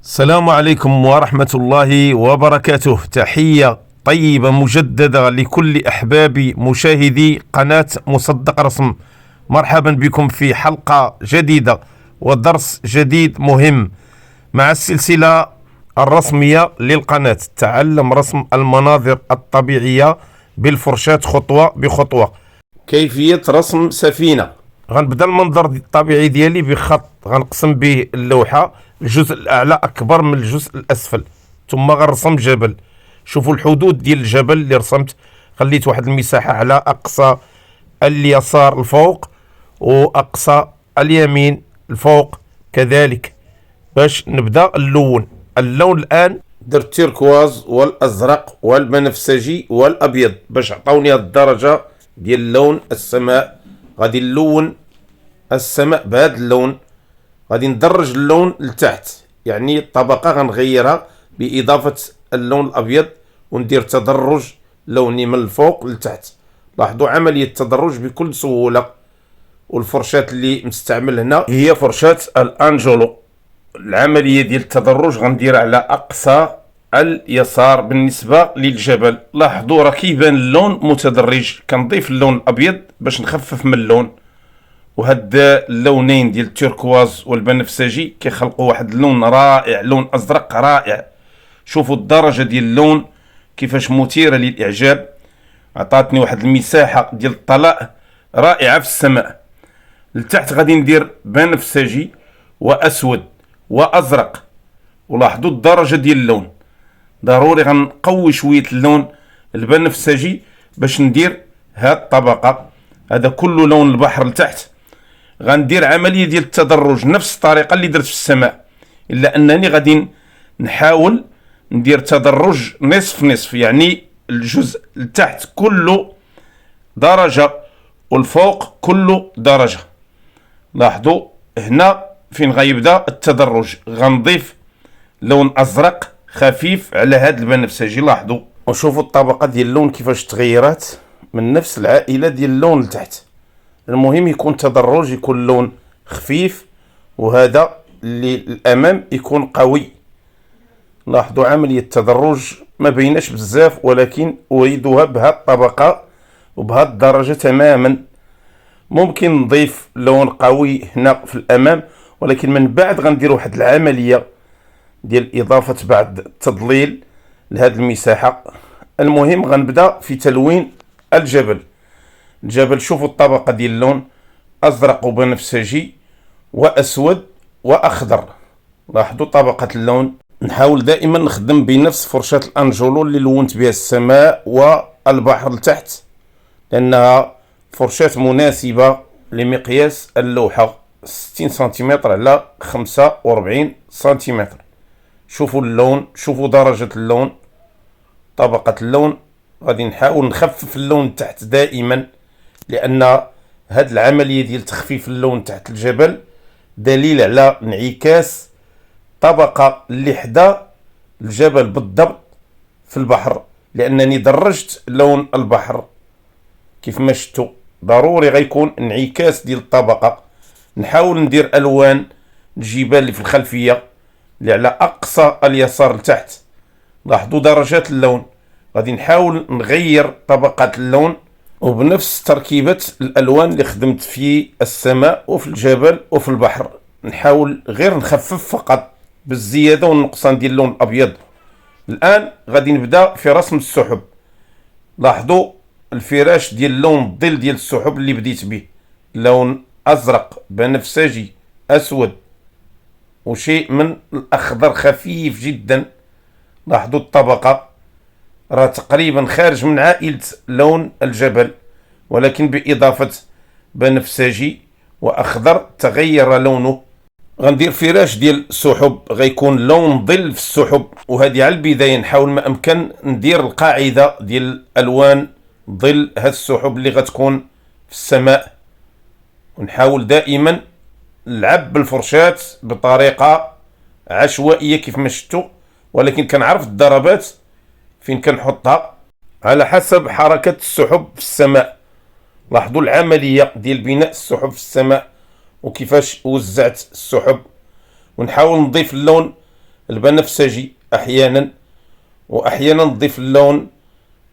السلام عليكم ورحمة الله وبركاته. تحية طيبة مجددة لكل أحباب مشاهدي قناة مصدق رسم. مرحبا بكم في حلقة جديدة ودرس جديد مهم مع السلسلة الرسمية للقناة. تعلم رسم المناظر الطبيعية بالفرشاة خطوة بخطوة. كيفية رسم سفينة. غنبدا المنظر الطبيعي ديالي بخط غنقسم به اللوحة، الجزء الأعلى أكبر من الجزء الأسفل، ثم غنرسم جبل. شوفوا الحدود ديال الجبل اللي رسمت، خليت واحد المساحة على أقصى اليسار الفوق وأقصى اليمين الفوق كذلك، باش نبدا اللون. اللون الآن درت التيركواز والأزرق والبنفسجي والأبيض باش عطاوني هاد الدرجة ديال لون السماء. غادي نلون السماء بهذا اللون، غادي ندرج اللون لتحت، يعني الطبقة غنغيرها بإضافة اللون الأبيض وندير تدرج لوني من الفوق لتحت. لاحظوا عملية التدرج بكل سهولة. والفرشاة اللي مستعمل هنا هي فرشاة الأنجلو. العملية ديال التدرج غنديرها على أقصى اليسار بالنسبة للجبل. لاحظوا راه كيبان اللون متدرج، كنضيف اللون الأبيض باش نخفف من اللون، وهاد اللونين ديال التيركواز والبنفسجي كيخلقوا واحد اللون رائع، لون ازرق رائع. شوفوا الدرجه ديال اللون كيفاش مثيره للاعجاب، عطاتني واحد المساحه ديال الطلاء رائعه في السماء. لتحت غادي ندير بنفسجي واسود وازرق، ولاحظوا الدرجه ديال اللون. ضروري غنقوي شويه اللون البنفسجي باش ندير هاد الطبقه. هذا كله لون البحر لتحت. غندير عملية ديال التدرج نفس الطريقة اللي درت في السماء، إلا أنني غادي نحاول ندير تدرج نصف نصف، يعني الجزء لتحت كله درجة والفوق كله درجة. لاحظوا هنا فين غيبدا التدرج، غنضيف لون أزرق خفيف على هاد البنفسجي. لاحظوا وشوفوا الطبقة ديال اللون كيفاش تغيرات من نفس العائلة ديال اللون لتحت. المهم يكون تدرج، يكون لون خفيف، وهذا اللي الامام يكون قوي. لاحظوا عملية التدرج ما بيناش بزاف، ولكن اريدها بهذه الطبقة وبهذه الدرجة تماما. ممكن نضيف لون قوي هنا في الامام، ولكن من بعد غندير واحد العملية ديال اضافة بعد التضليل لهذه المساحة. المهم غنبدا في تلوين الجبل. الجبل شوفوا الطبقة ديال اللون أزرق وبنفسجي وأسود وأخضر. لاحظوا طبقة اللون. نحاول دائما نخدم بنفس فرشاة الأنجلو اللي لونت بها السماء والبحر لتحت، لأنها فرشاة مناسبة لمقياس اللوحة 60 سنتيمتر على 45 سنتيمتر. شوفوا اللون، شوفوا درجة اللون، طبقة اللون. غادي نحاول نخفف اللون تحت دائما، لأن هاد العملية ديال تخفيف اللون تحت الجبل دليل على انعكاس طبقة اللي حدا الجبل بالضبط في البحر، لأنني درجت لون البحر كيف ما شفتوا. ضروري غيكون انعكاس ديال الطبقة. نحاول ندير ألوان الجبال اللي في الخلفية اللي على أقصى اليسار لتحت. لاحظوا درجات اللون. غادي نحاول نغير طبقة اللون وبنفس تركيبة الألوان اللي خدمت في السماء وفي الجبل وفي البحر. نحاول غير نخفف فقط بالزيادة والنقصان ديال اللون الأبيض. الآن غادي نبدأ في رسم السحب. لاحظوا الفراش ديال اللون الظل ديال السحب اللي بديت به، لون أزرق بنفسجي أسود وشيء من الأخضر خفيف جدا. لاحظوا الطبقة راه تقريبا خارج من عائلة لون الجبل، ولكن بإضافة بنفسجي وأخضر تغير لونه. غندير فراش ديال السحب غيكون لون ظل في السحب، وهذه على البداية نحاول ما أمكن ندير القاعدة ديال ألوان ظل هاد السحب اللي غتكون في السماء. ونحاول دائما نلعب بالفرشاة بطريقة عشوائية كيف ما شفتوا، ولكن كنعرف الضربات فين كنحطها على حسب حركة السحب في السماء. لاحظوا العملية ديال بناء السحب في السماء وكيفاش وزعت السحب. ونحاول نضيف اللون البنفسجي احيانا، واحيانا نضيف اللون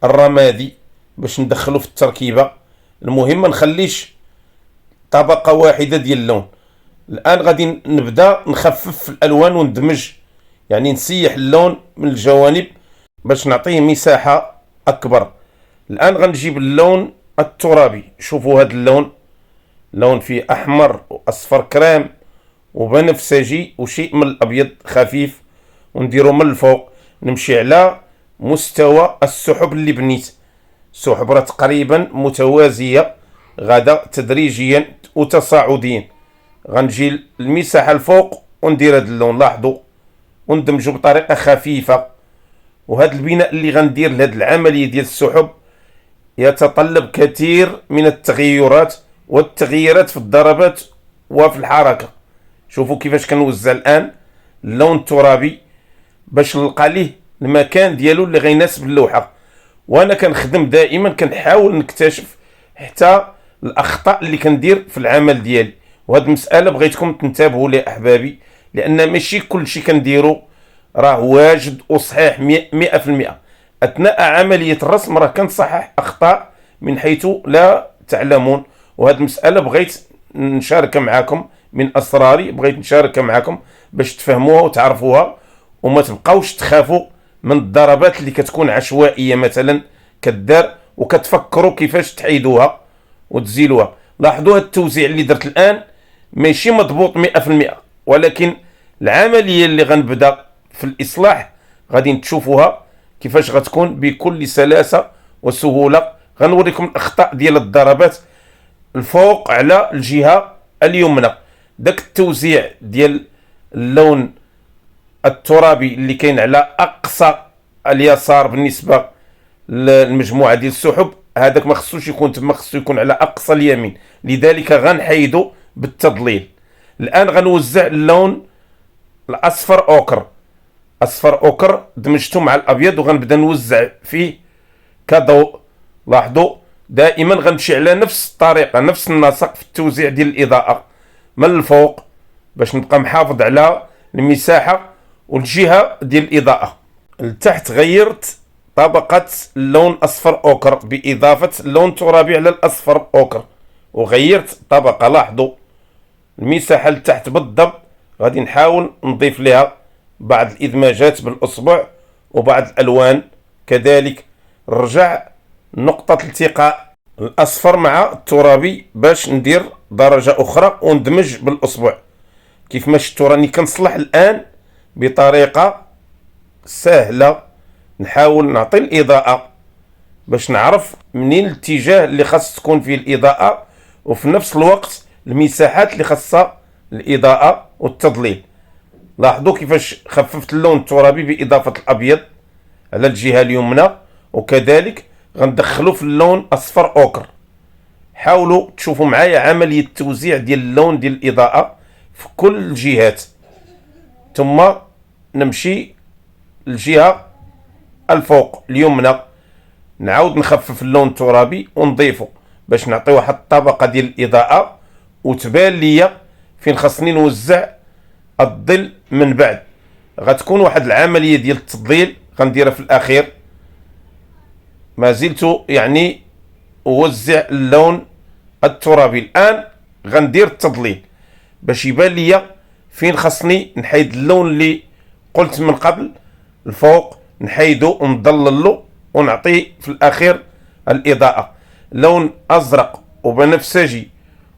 الرمادي باش ندخله في التركيبه. المهم ما نخليش طبقه واحده ديال اللون. الان غادي نبدا نخفف في الالوان وندمج، يعني نسيح اللون من الجوانب باش نعطيه مساحه اكبر. الان غنجيب اللون الترابي. شوفوا هذا اللون، لون فيه احمر واصفر كريم وبنفسجي وشيء من الابيض خفيف، ونديرو من الفوق. نمشي على مستوى السحب اللي بنيت. السحب راه تقريبا متوازيه، غدا تدريجيا وتصاعديا. غنجي المساحه الفوق وندير هذا اللون، لاحظوا، وندمجو بطريقه خفيفه. وهذا البناء اللي غندير لهذه العمليه ديال السحب يتطلب كثير من التغيرات والتغييرات في الضربات وفي الحركه. شوفوا كيفاش كنوزع الان اللون الترابي باش نلقى ليه المكان ديالو اللي غيناسب اللوحه. وانا كنخدم دائما كنحاول نكتشف حتى الاخطاء اللي كندير في العمل ديالي. وهذه المساله بغيتكم تنتبهوا لي احبابي، لان ماشي كل شيء كنديرو راه واجد وصحيح 100%. اثناء عمليه الرسم راه كنصحح اخطاء من حيث لا تعلمون. وهذه المساله بغيت نشاركها معكم، من اسراري بغيت نشاركها معكم باش تفهموها وتعرفوها، وما تبقاوش تخافوا من الضربات اللي كتكون عشوائيه مثلا كدار وكتفكروا كيفاش تحيدوها وتزيلوها. لاحظوا هذا التوزيع اللي درت الان ماشي مضبوط 100%، ولكن العمليه اللي غنبدا في الاصلاح غادي تشوفوها كيفاش غتكون بكل سلاسه وسهوله. غنوريكم الاخطاء ديال الضربات الفوق على الجهه اليمنى. داك التوزيع ديال اللون الترابي اللي كاين على اقصى اليسار بالنسبه للمجموعه ديال السحب، هذاك ما خصوش يكون تما، خصو يكون على اقصى اليمين. لذلك غنحيدو بالتضليل. الان غنوزع اللون الاصفر اوكر. اصفر اوكر دمجته مع الابيض وغنبدا نوزع فيه كضوء. لاحظوا دائما غنمشي على نفس الطريقه، نفس النسق في التوزيع ديال الاضاءه من الفوق باش نبقى محافظ على المساحه والجهه ديال الاضاءه. لتحت غيرت طبقه اللون اصفر اوكر باضافه اللون ترابي على الاصفر اوكر، وغيرت طبقه. لاحظوا المساحه لتحت بالضبط غادي نحاول نضيف لها بعض الادماجات بالاصبع وبعض الالوان كذلك. رجع نقطه التقاء الاصفر مع الترابي باش ندير درجه اخرى وندمج بالاصبع. كيف ما شفتوا راني كنصلح الان بطريقه سهله، نحاول نعطي الاضاءه باش نعرف منين الاتجاه اللي خاص تكون فيه الاضاءه، وفي نفس الوقت المساحات اللي خاصها الاضاءه والتضليل. لاحظوا كيفاش خففت اللون الترابي باضافه الابيض على الجهه اليمنى، وكذلك غندخلو في اللون اصفر اوكر. حاولوا تشوفوا معايا عمليه التوزيع ديال اللون ديال الاضاءه في كل الجهات، ثم نمشي الجهه الفوق اليمنى نعاود نخفف اللون الترابي ونضيفه باش نعطي واحد الطبقه ديال الاضاءه وتبان ليا فين خاصني نوزع الظل. من بعد غتكون واحد العمليه ديال التضليل غنديرها في الاخير. ما زلت يعني اوزع اللون الترابي. الان غندير التضليل باش يبان ليا فين خاصني نحيد اللون اللي قلت من قبل الفوق، نحيدو ونضللو ونعطي في الاخير الاضاءه. لون ازرق وبنفسجي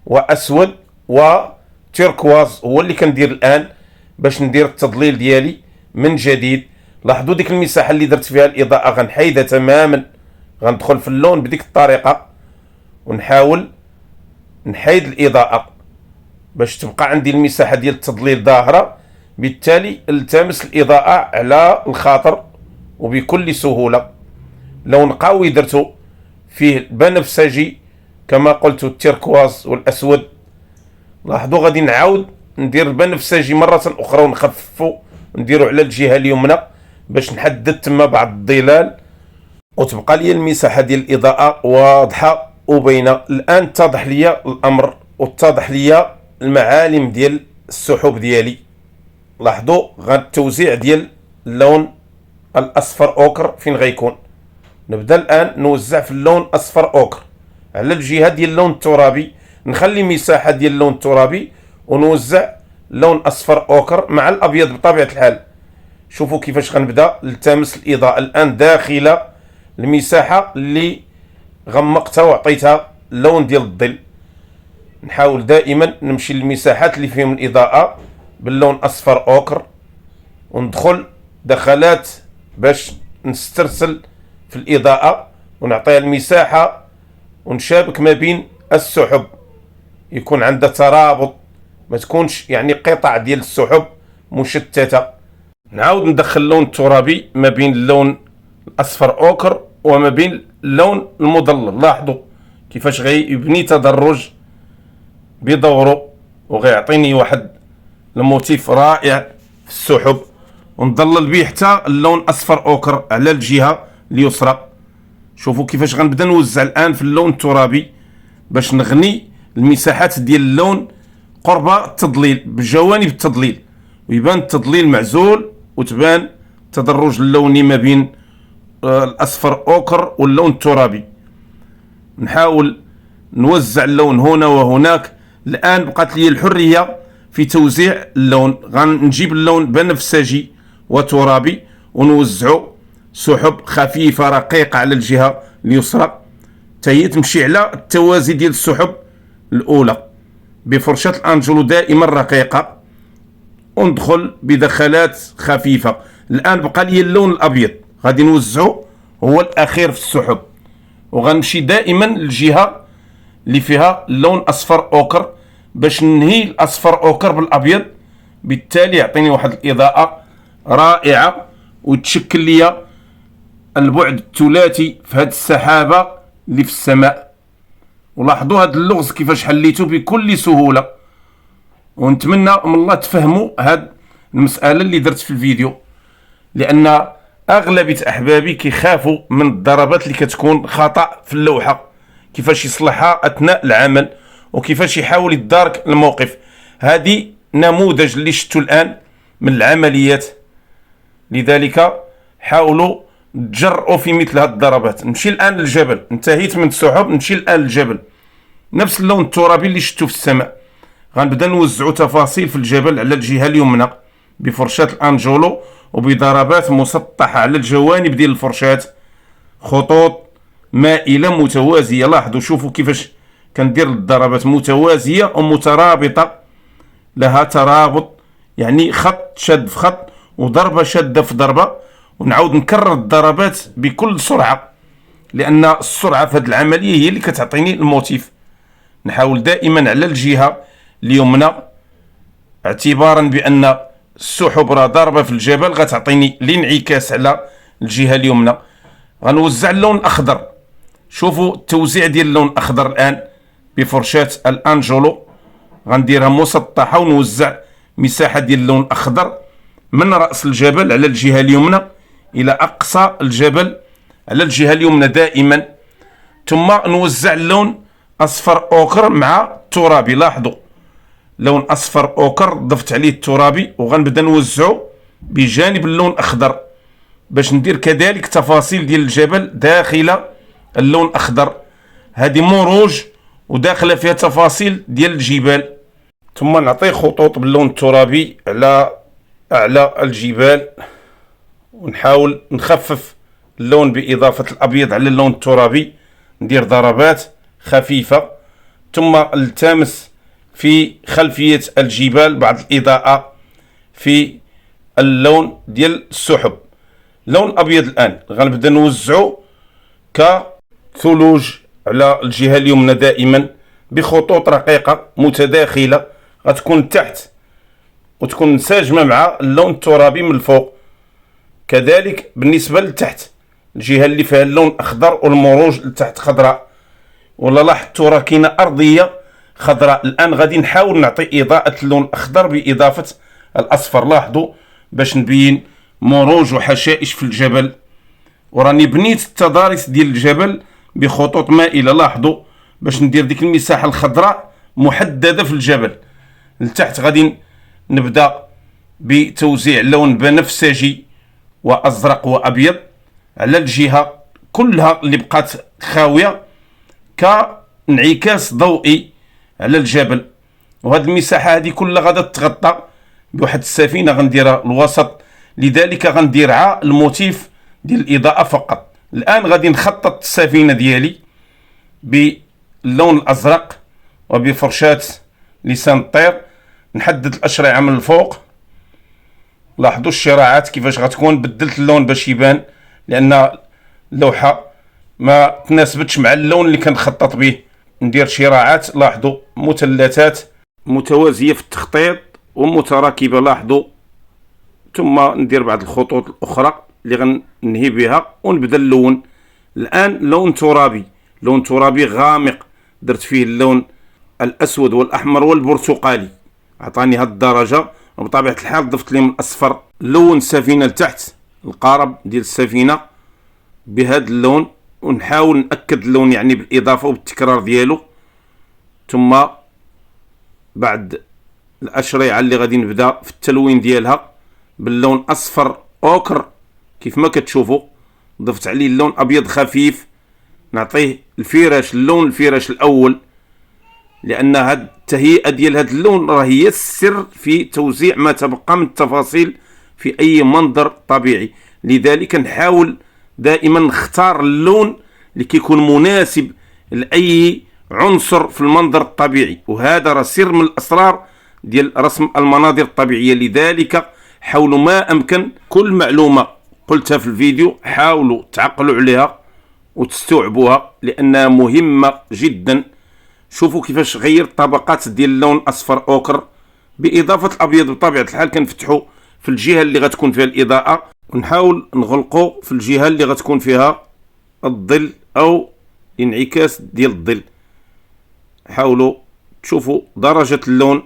واسود وتيركواز هو اللي كندير الان باش ندير التضليل ديالي من جديد. لاحظوا ديك المساحه اللي درت فيها الاضاءه غنحيدها تماما، غندخل في اللون بديك الطريقه ونحاول نحيد الاضاءه باش تبقى عندي المساحه ديال التضليل ظاهره. بالتالي التمس الاضاءه على الخاطر وبكل سهوله. لون قوي درته فيه البنفسجي كما قلت التيركواز والاسود. لاحظوا غادي نعاود ندير البنفسجي مره اخرى ونخففو نديرو على الجهه اليمنى باش نحدد تما بعض الظلال وتبقى لي المساحه ديال الاضاءه واضحه وبينه. الان اتضح لي الامر واتضح لي المعالم ديال السحب ديالي. لاحظوا التوزيع ديال اللون الاصفر اوكر فين غيكون. نبدا الان نوزع في اللون اصفر اوكر على الجهه ديال اللون الترابي، نخلي مساحه ديال اللون الترابي ونوزع لون اصفر اوكر مع الابيض بطبيعه الحال. شوفوا كيفاش غنبدا نلتمس الاضاءه الان داخل المساحه اللي غمقتها وعطيتها اللون ديال الظل. نحاول دائما نمشي للمساحات اللي فيهم الاضاءه باللون اصفر اوكر وندخل دخلات باش نسترسل في الاضاءه ونعطيها المساحه ونشابك ما بين السحب، يكون عندها ترابط، ما تكونش يعني قطع ديال السحب مشتته. نعاود ندخل اللون الترابي ما بين اللون الاصفر اوكر وما بين اللون المظلل. لاحظوا كيفاش غيبني تدرج بدوره وغيعطيني واحد الموتيف رائع في السحب، ونظلل به حتى اللون اصفر اوكر على الجهه اليسرى. شوفوا كيفاش غنبدا نوزع الان في اللون الترابي باش نغني المساحات ديال اللون قرب التضليل بجوانب التضليل، ويبان التضليل معزول وتبان التدرج اللوني ما بين الاصفر اوكر واللون الترابي. نحاول نوزع اللون هنا وهناك. الان بقات لي الحريه في توزيع اللون. غنجيب اللون بنفسجي وترابي ونوزعه سحب خفيفه رقيقه على الجهه اليسرى، هي تمشي على التوازي ديال السحب الاولى بفرشه الانجلو دائما رقيقه، وندخل بدخلات خفيفه. الان بقى لي اللون الابيض غادي نوزعه هو الاخير في السحب، وغنمشي دائما للجهه اللي فيها اللون اصفر اوكر باش ننهي الاصفر اوكر بالابيض، بالتالي يعطيني واحد الاضاءه رائعه وتشكل لي البعد الثلاثي في هذه السحابه اللي في السماء. ولاحظوا هذا اللغز كيفاش حليته بكل سهوله، ونتمنى من الله تفهموا هذه المساله اللي درت في الفيديو، لان اغلبيه احبابي كيخافوا من الضربات اللي كتكون خطا في اللوحه، كيفاش يصلحها اثناء العمل وكيفاش يحاول يتدارك الموقف. هذه نموذج اللي شفتوا الان من العمليات، لذلك حاولوا تجرؤوا في مثل هذه الضربات. نمشي الان للجبل، انتهيت من السحب نمشي الان للجبل، نفس اللون الترابي اللي شفتوا في السماء. غنبدا نوزعوا تفاصيل في الجبل على الجهه اليمنى بفرشاه الانجولو وبضربات مسطحه على الجوانب ديال الفرشاه، خطوط مائله متوازيه. لاحظوا شوفوا كيفاش كندير الضربات متوازيه ومترابطه، لها ترابط، يعني خط شد في خط وضربه شاده في ضربه، ونعاود نكرر الضربات بكل سرعه، لان السرعه في هذه العمليه هي اللي كتعطيني الموتيف. نحاول دائما على الجهه اليمنى، اعتبارا بان السحب راه ضاربه في الجبل غتعطيني الانعكاس على الجهه اليمنى. غنوزع اللون الاخضر. شوفوا التوزيع ديال اللون الاخضر الان بفرشاه الانجولو، غنديرها مسطحه ونوزع مساحه ديال اللون الاخضر من راس الجبل على الجهه اليمنى الى اقصى الجبل على الجهه اليمنى دائما، ثم نوزع اللون اصفر اوكر مع الترابي. لاحظوا لون اصفر اوكر ضفت عليه الترابي، وغنبدا نوزعه بجانب اللون الاخضر باش ندير كذلك تفاصيل ديال الجبل داخل اللون الاخضر. هذه مروج وداخله فيها تفاصيل ديال الجبال، ثم نعطي خطوط باللون الترابي على اعلى الجبال، ونحاول نخفف اللون باضافه الابيض على اللون الترابي. ندير ضربات خفيفه، ثم التمس في خلفيه الجبال بعض الاضاءه في اللون ديال السحب. اللون الابيض الان غنبدا نوزعه كثلوج على الجهه اليمنى دائما بخطوط رقيقه متداخله، غتكون تحت وتكون منسجمه مع اللون الترابي من الفوق. كذلك بالنسبه لتحت الجهه اللي فيها اللون الاخضر والمروج لتحت خضراء، ولا لاحظتوا راه كاينه ارضيه خضراء. الان غادي نحاول نعطي اضاءه اللون الاخضر باضافه الاصفر. لاحظوا باش نبين مروج وحشائش في الجبل، وراني بنيت التضاريس ديال الجبل بخطوط مائله. لاحظوا باش ندير ديك المساحه الخضراء محدده في الجبل. لتحت غادي نبدا بتوزيع لون بنفسجي وأزرق وأبيض على الجهة كلها اللي بقات خاوية كانعكاس ضوئي على الجبل. وهذه المساحة هذه كلها غادا تغطى بواحد السفينة غنديرها الوسط، لذلك غندير عا الموتيف ديال الإضاءة فقط. الآن غادي نخطط السفينة ديالي باللون الأزرق وبفرشاة لسان الطير، نحدد الأشرعة من الفوق. لاحظوا الشراعات كيفاش غتكون، بدلت اللون باش يبان لأن اللوحة ما تناسبتش مع اللون اللي كنخطط به. ندير شراعات، لاحظوا مثلثات متوازية في التخطيط ومتراكبة، لاحظوا. ثم ندير بعض الخطوط الأخرى اللي غننهي بها ونبدا اللون. الآن لون ترابي، لون ترابي غامق، درت فيه اللون الأسود والأحمر والبرتقالي، عطاني هاد الدرجة. وبطبيعة الحال ضفت لهم الأصفر. لون السفينة لتحت، القارب ديال السفينة بهذا اللون، ونحاول نأكد اللون يعني بالإضافة وبالتكرار ديالو. ثم بعد الأشرعة اللي غادي نبدا في التلوين ديالها باللون أصفر أوكر كيف ما كتشوفوا، ضفت عليه اللون أبيض خفيف، نعطيه الفراش، اللون الفراش الأول، لأن هاد التهيئة ديال هاد اللون راه هي السر في توزيع ما تبقى من التفاصيل في أي منظر طبيعي. لذلك نحاول دائما نختار اللون اللي كيكون مناسب لأي عنصر في المنظر الطبيعي، وهذا راه سر من الأسرار ديال رسم المناظر الطبيعية. لذلك حاولوا ما أمكن كل معلومة قلتها في الفيديو حاولوا تعقلوا عليها وتستوعبوها لأنها مهمة جدا. شوفوا كيفاش غير طبقات ديال اللون أصفر أوكر بإضافة الأبيض. بطبيعة الحال كنفتحوا في الجهة اللي غتكون فيها الإضاءة، ونحاول نغلقوا في الجهة اللي غتكون فيها الظل أو انعكاس ديال الظل. حاولوا تشوفوا درجة اللون.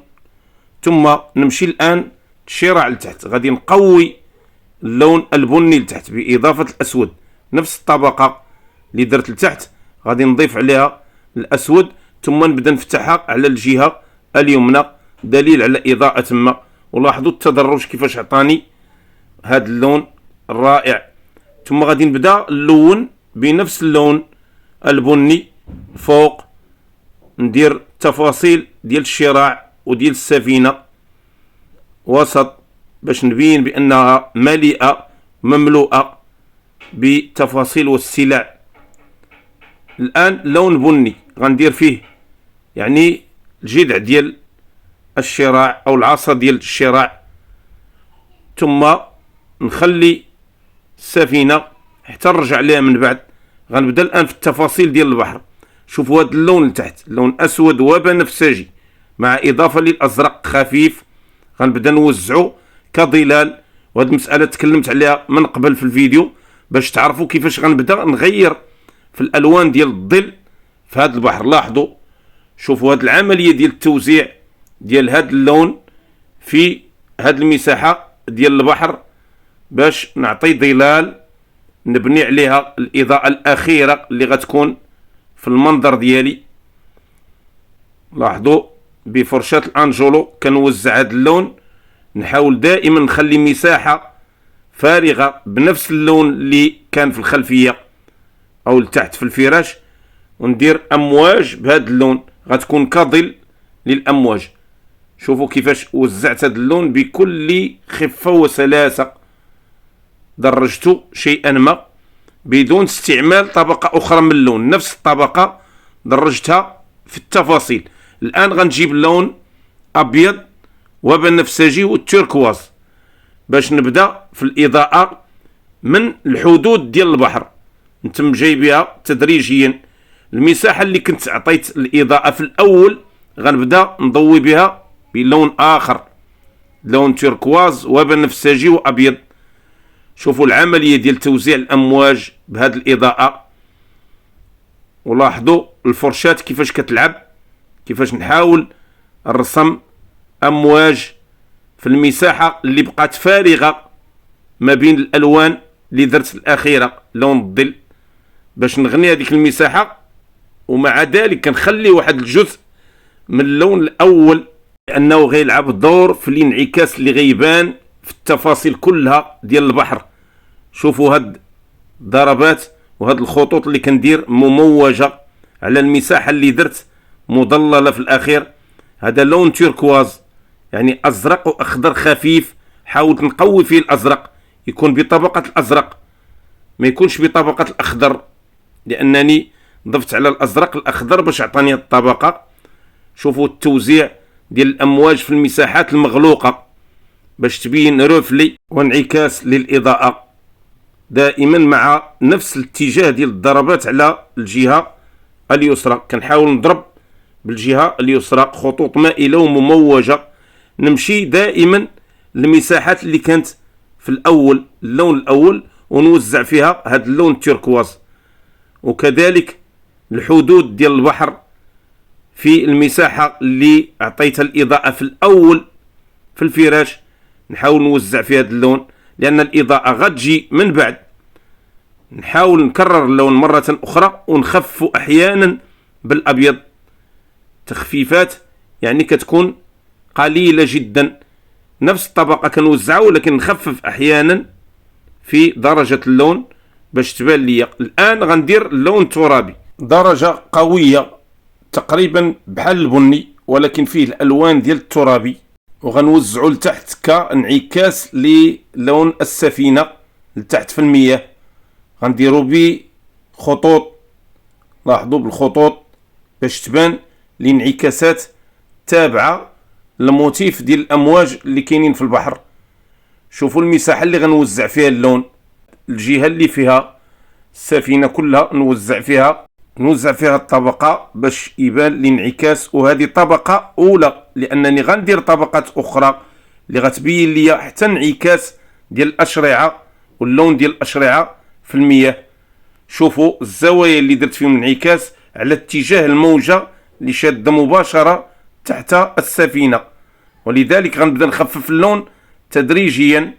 ثم نمشي الآن الشراع لتحت، غادي نقوي اللون البني لتحت بإضافة الأسود، نفس الطبقة اللي درت لتحت غادي نضيف عليها الأسود، ثم نبدا نفتحها على الجهة اليمنى دليل على إضاءة تما. ولاحظوا التدرج كيفاش عطاني هذا اللون الرائع. ثم غادي نبدا اللون بنفس اللون البني فوق، ندير تفاصيل ديال الشراع وديال السفينة وسط باش نبين بأنها مليئة مملوءة بتفاصيل والسلع. الآن لون بني غندير فيه يعني الجذع ديال الشراع أو العصا ديال الشراع، ثم نخلي السفينة حتى نرجع ليها من بعد. غنبدا الآن في التفاصيل ديال البحر. شوفوا هذا اللون لتحت، لون أسود وبنفسجي مع إضافة للأزرق خفيف، غنبدا نوزعو كظلال. وهذه المسألة تكلمت عليها من قبل في الفيديو باش تعرفوا كيفاش غنبدا نغير في الألوان ديال الظل في هذا البحر. لاحظوا شوفوا هذه العملية ديال التوزيع ديال هذا اللون في هذه المساحة ديال البحر باش نعطي ظلال نبني عليها الإضاءة الأخيرة اللي غتكون في المنظر ديالي. لاحظوا بفرشاة الأنجولو كنوزع هذا اللون، نحاول دائما نخلي مساحة فارغة بنفس اللون اللي كان في الخلفية أو لتحت في الفراش، وندير أمواج بهذا اللون غتكون كظل للأمواج. شوفوا كيفاش وزعت هذا اللون بكل خفة وسلاسة، درجته شيئا ما بدون استعمال طبقة أخرى من اللون، نفس الطبقة درجتها في التفاصيل. الآن غنجيب اللون أبيض وبنفسجي والتركواز باش نبدأ في الإضاءة من الحدود ديال البحر، نتم جايبها تدريجيا. المساحة اللي كنت عطيت الإضاءة في الأول غنبدأ نضوي بها بلون آخر، لون تركواز وبنفسجي وأبيض. شوفوا العملية ديال توزيع الأمواج بهذه الإضاءة، ولاحظوا الفرشات كيفاش كتلعب، كيفاش نحاول الرسم أمواج في المساحة اللي بقات فارغة ما بين الألوان اللي درت الأخيرة لون الظل باش نغني هذيك المساحة، ومع ذلك كنخلي واحد الجزء من اللون الأول لأنه غيلعب دور في الانعكاس اللي غيبان في التفاصيل كلها ديال البحر. شوفوا هاد الضربات وهاد الخطوط اللي كندير مموجة على المساحة اللي درت مضللة في الأخير. هذا لون تيركواز، يعني أزرق وأخضر خفيف. حاولت نقوي فيه الأزرق، يكون بطبقة الأزرق ما يكونش بطبقة الأخضر، لأنني ضفت على الأزرق الأخضر باش عطاني الطبقة. شوفوا التوزيع ديال الأمواج في المساحات المغلوقة باش تبين رفلي وانعكاس للإضاءة، دائما مع نفس الاتجاه ديال الضربات على الجهة اليسرى. كنحاول نضرب بالجهة اليسرى خطوط مائلة ومموجة، نمشي دائما المساحات اللي كانت في الأول، اللون الأول، ونوزع فيها هذا اللون التيركواز. وكذلك الحدود ديال البحر في المساحة اللي أعطيتها الإضاءة في الأول في الفراش، نحاول نوزع في هذا اللون، لأن الإضاءة غتجي من بعد. نحاول نكرر اللون مرة أخرى ونخفف أحيانا بالأبيض، تخفيفات يعني كتكون قليلة جدا. نفس الطبقة كنوزعها ولكن نخفف أحيانا في درجة اللون باش تبان لي. الآن غندير اللون الترابي، درجة قوية تقريبا بحال البني ولكن فيه الألوان ديال الترابي، وغنوزعو لتحت كانعكاس للون السفينة لتحت في المياه. غنديرو بخطوط، لاحظوا بالخطوط باش تبان الانعكاسات تابعة للموتيف ديال الأمواج اللي كاينين في البحر. شوفوا المساحة اللي غنوزع فيها اللون، الجهة اللي فيها السفينة كلها نوزع فيها الطبقة باش يبان الانعكاس. وهذه طبقة أولى، لأنني غندير طبقات أخرى اللي غتبين لي حتى انعكاس ديال الأشرعة واللون ديال الأشرعة في المياه. شوفوا الزوايا اللي درت فيهم انعكاس على اتجاه الموجة اللي شادة مباشرة تحت السفينة، ولذلك غنبدا نخفف اللون تدريجيا،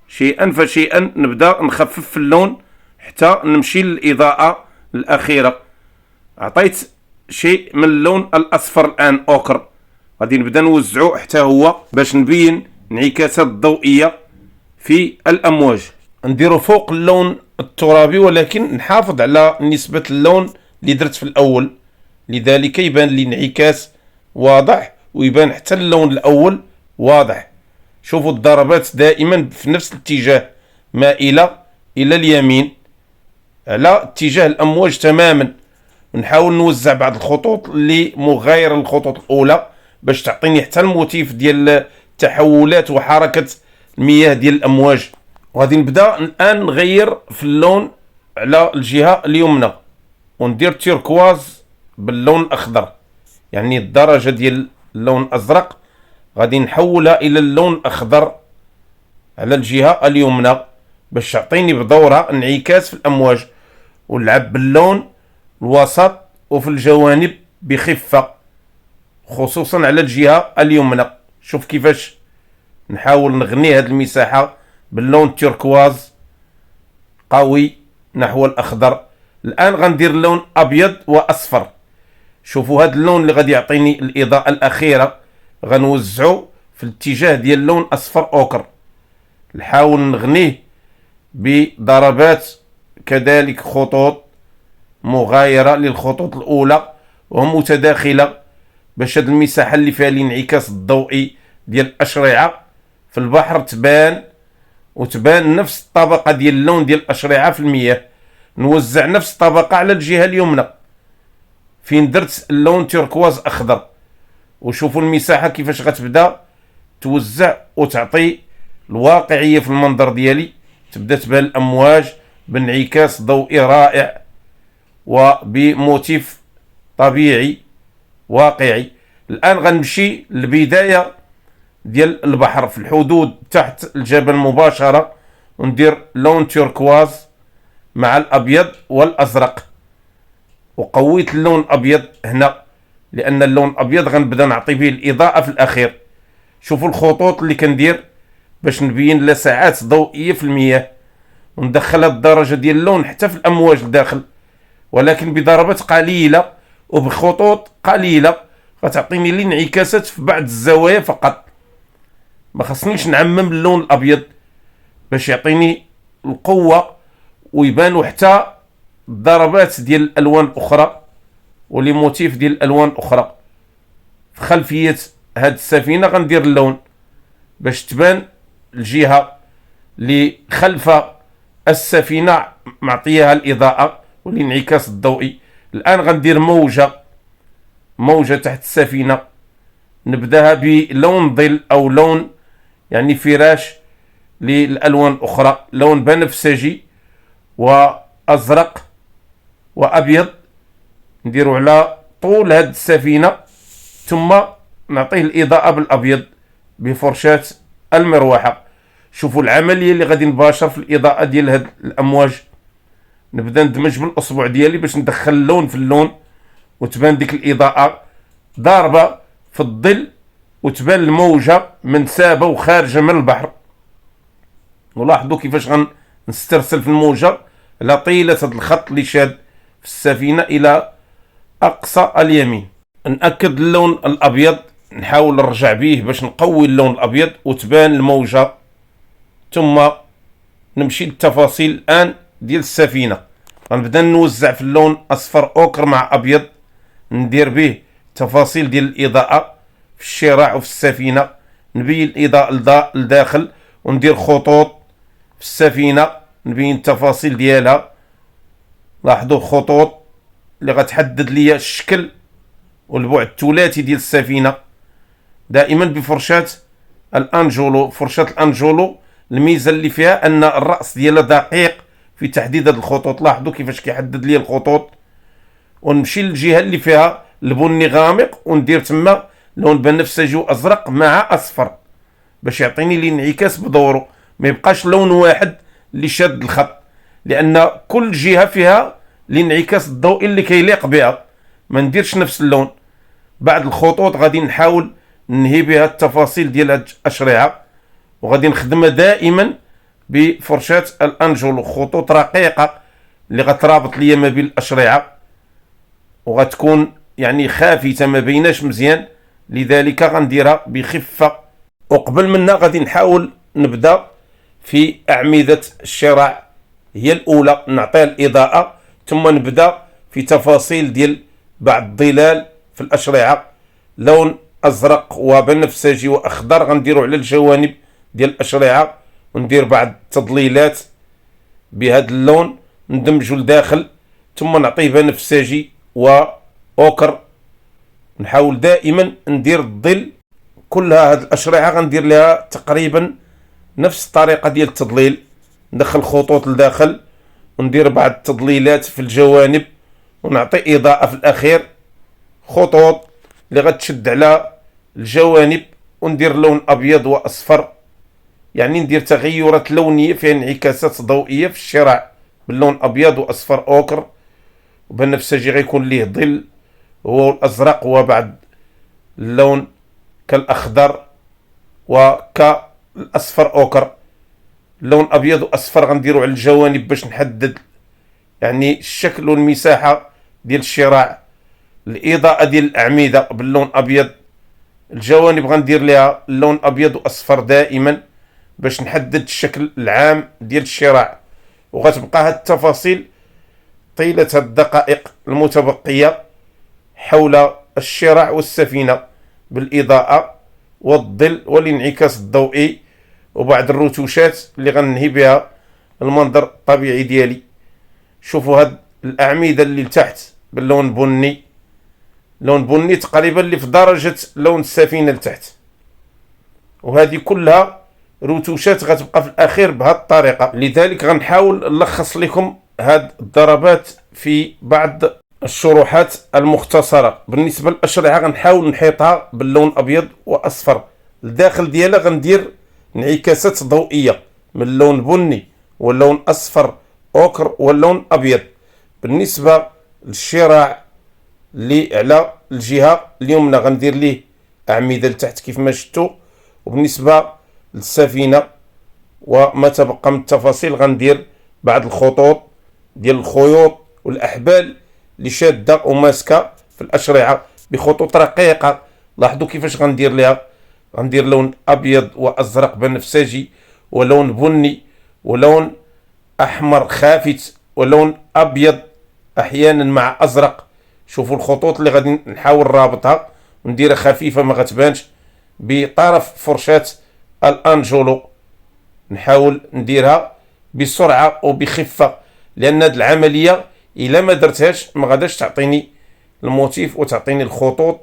شيئا فشيئا نبدا نخفف في اللون حتى نمشي للإضاءة الأخيرة. عطيت شيء من اللون الأصفر الآن أوكر، غادي نبدا نوزعو حتى هو باش نبين انعكاسات ضوئية في الأمواج. نديرو فوق اللون الترابي ولكن نحافظ على نسبة اللون اللي درت في الأول، لذلك يبان لي انعكاس واضح ويبان حتى اللون الأول واضح. شوفوا الضربات دائما في نفس الاتجاه، مائلة إلى اليمين على اتجاه الأمواج تماما. ونحاول نوزع بعض الخطوط اللي مغايرة للخطوط الأولى باش تعطيني حتى الموتيف ديال التحولات وحركة المياه ديال الأمواج. وغادي نبدا الآن نغير في اللون على الجهة اليمنى وندير تيركواز باللون الأخضر، يعني الدرجة ديال اللون الأزرق غادي نحولها إلى اللون الأخضر على الجهة اليمنى باش يعطيني بدورها انعكاس في الأمواج. ونلعب باللون الوسط وفي الجوانب بخفة، خصوصا على الجهة اليمنى. شوف كيفاش نحاول نغني هذه المساحة باللون التركواز قوي نحو الأخضر. الآن غندير اللون أبيض وأصفر. شوفوا هذا اللون اللي غادي يعطيني الإضاءة الأخيرة غنوزعو في الاتجاه ديال اللون أصفر أوكر. نحاول نغنيه بضربات كذلك خطوط مغايرة للخطوط الأولى ومتداخلة باش هاد المساحة اللي فيها الانعكاس الضوئي ديال الأشرعة في البحر تبان، وتبان نفس الطبقة ديال اللون ديال الأشرعة في المياه. نوزع نفس الطبقة على الجهة اليمنى فين درت اللون تيركواز أخضر. وشوفوا المساحة كيفاش غتبدا توزع وتعطي الواقعية في المنظر ديالي. تبدا تبان الأمواج بانعكاس ضوئي رائع وبموتيف طبيعي واقعي. الآن غنمشي للبداية ديال البحر في الحدود تحت الجبل مباشرة، وندير لون تيركواز مع الأبيض والأزرق. وقويت اللون الأبيض هنا لأن اللون الأبيض غنبدا نعطي به الإضاءة في الأخير. شوفوا الخطوط اللي كندير باش نبين لساعات ضوئية في المياه، وندخل هاد الدرجة ديال اللون حتى في الأمواج الداخل، ولكن بضربات قليلة وبخطوط قليلة، غتعطيني الانعكاسات في بعض الزوايا فقط، ما خصنيش نعمم اللون الابيض باش يعطيني القوه ويبانوا حتى الضربات ديال الالوان الاخرى ولي موتيف ديال الالوان الاخرى. في خلفيه هاد السفينه غندير اللون باش تبان الجهه اللي خلف السفينه معطيها الاضاءه والانعكاس الضوئي. الان غندير موجه تحت السفينه، نبداها بلون ظل او لون يعني فراش للالوان الاخرى، لون بنفسجي وازرق وابيض، نديرو على طول هاد السفينه، ثم نعطيه الاضاءه بالابيض بفرشاه المروحه. شوفوا العمليه اللي غادي نباشر في الاضاءه ديال هاد الامواج. نبدا ندمج بالاصبع ديالي باش ندخل اللون في اللون وتبان ديك الاضاءه ضاربه في الظل، وتبان الموجه منسابه وخارجه من البحر. ولاحظوا كيفاش غنسترسل في الموجه على طيله هذا الخط اللي شاد في السفينه الى اقصى اليمين. ناكد اللون الابيض، نحاول نرجع به باش نقوي اللون الابيض وتبان الموجه. ثم نمشي للتفاصيل الان ديال السفينه، غنبدا نوزع في اللون اصفر اوكر مع ابيض، ندير به تفاصيل ديال الاضاءه في الشراع وفي السفينه، نبين الاضاءه لداخل وندير خطوط في السفينه نبين التفاصيل ديالها. لاحظوا خطوط اللي غتحدد لي الشكل والبعد الثلاثي ديال السفينه، دائما بفرشاه الانجولو. فرشاه الانجولو الميزه اللي فيها ان الراس ديالها دقيق في تحديد هذه الخطوط. لاحظوا كيفاش كيحدد لي الخطوط. ونمشي للجهه اللي فيها البني غامق وندير تما لون بنفسجي وازرق مع اصفر باش يعطيني الانعكاس بدوره، ما يبقاش لون واحد اللي شاد الخط، لان كل جهه فيها الانعكاس الضوئي اللي كيليق بها. ما نديرش نفس اللون. بعد الخطوط غادي نحاول ننهي بها التفاصيل ديال هاد الاشرعه، وغادي نخدمها دائما بفرشاه الانجولو، خطوط رقيقه اللي غترابط ليا ما بين الاشرعه وغتكون يعني خافته ما بيناش مزيان، لذلك غنديرها بخفه. وقبل منا غادي نحاول نبدا في اعمده الشراع، هي الاولى نعطيها الاضاءه، ثم نبدا في تفاصيل ديال بعض الظلال في الاشرعه، لون ازرق وبنفسجي واخضر غنديرو على الجوانب ديال الاشرعه، وندير بعض التضليلات بهذا اللون ندمجو لداخل، ثم نعطيه بنفسجي واوكر. نحاول دائما ندير الظل. كلها هذه الاشرعه غندير لها تقريبا نفس الطريقه ديال التضليل، ندخل خطوط لداخل وندير بعض التضليلات في الجوانب ونعطي اضاءه في الاخير، خطوط اللي غتشد على الجوانب، وندير لون ابيض واصفر، يعني ندير تغيرات لونيه فيها انعكاسات ضوئيه في الشراع باللون ابيض واصفر اوكر، وبالنفسجي غيكون ليه ظل هو الازرق وبعد اللون كالاخضر وكالاصفر اوكر. لون ابيض واصفر غنديرو على الجوانب باش نحدد يعني الشكل والمساحه ديال الشراع. الاضاءه ديال الاعمده باللون ابيض، الجوانب غندير لها اللون ابيض واصفر دائما باش نحدد الشكل العام ديال الشراع. وغتبقى هاد التفاصيل طيله هاد الدقائق المتبقيه حول الشراع والسفينه بالاضاءه والظل والانعكاس الضوئي وبعض الرتوشات اللي غننهي بها المنظر الطبيعي ديالي. شوفوا هاد الاعمده اللي لتحت باللون بني، لون بني تقريبا اللي في درجه لون السفينه لتحت، وهذه كلها رتوشات غتبقى في الاخير بهذه الطريقه. لذلك غنحاول نلخص لكم هاد الضربات في بعض الشروحات المختصره. بالنسبه للاشرعه غنحاول نحيطها باللون ابيض واصفر، الداخل ديالها غندير انعكاسات ضوئيه من اللون بني واللون اصفر اوكر واللون ابيض. بالنسبه للشراع اللي على الجهه اليمنى غندير ليه اعمده لتحت كيف ما شفتوا، وبالنسبه للسفينه وما تبقى من التفاصيل غندير بعض الخطوط ديال الخيوط والاحبال اللي شاده وماسكه في الاشرعه بخطوط رقيقة. لاحظوا كيفاش غندير لها، غندير لون ابيض وازرق بنفسجي ولون بني ولون احمر خافت ولون ابيض احيانا مع ازرق. شوفوا الخطوط اللي غادي نحاول رابطها ونديرها خفيفه ما غتبانش بطرف فرشاه الانجولو. نحاول نديرها بسرعه وبخفه، لان هذه العمليه الا ما درتهاش ما غاداش تعطيني الموتيف وتعطيني الخطوط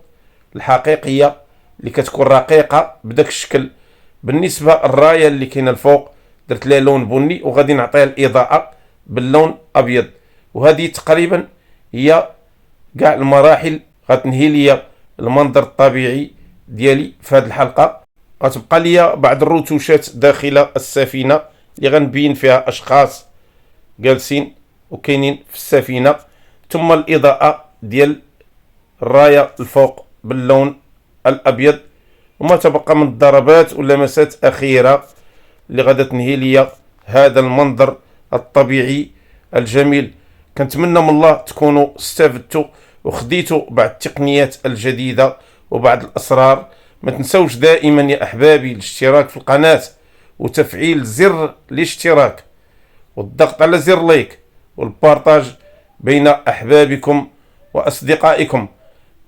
الحقيقيه اللي كتكون رقيقه بداك الشكل. بالنسبه للرايه اللي كاينه الفوق درت لها لون بني وغادي نعطيها الاضاءه باللون ابيض. وهذه تقريبا هي كاع المراحل غتنهي لي المنظر الطبيعي ديالي في هذه الحلقه. غتبقى لي بعض الرتوشات داخل السفينه اللي غنبين فيها اشخاص جالسين وكاينين في السفينه، ثم الاضاءه ديال الرايه الفوق باللون الابيض، وما تبقى من الضربات واللمسات اخيره اللي غادا تنهي لي هذا المنظر الطبيعي الجميل. كنتمنى من الله تكونوا استفدتوا وخديتوا بعض التقنيات الجديده وبعض الاسرار. ما تنسوش دائما يا احبابي الاشتراك في القناه وتفعيل زر الاشتراك والضغط على زر لايك والبارطاج بين احبابكم واصدقائكم.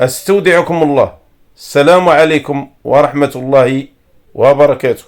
استودعكم الله. السلام عليكم ورحمه الله وبركاته.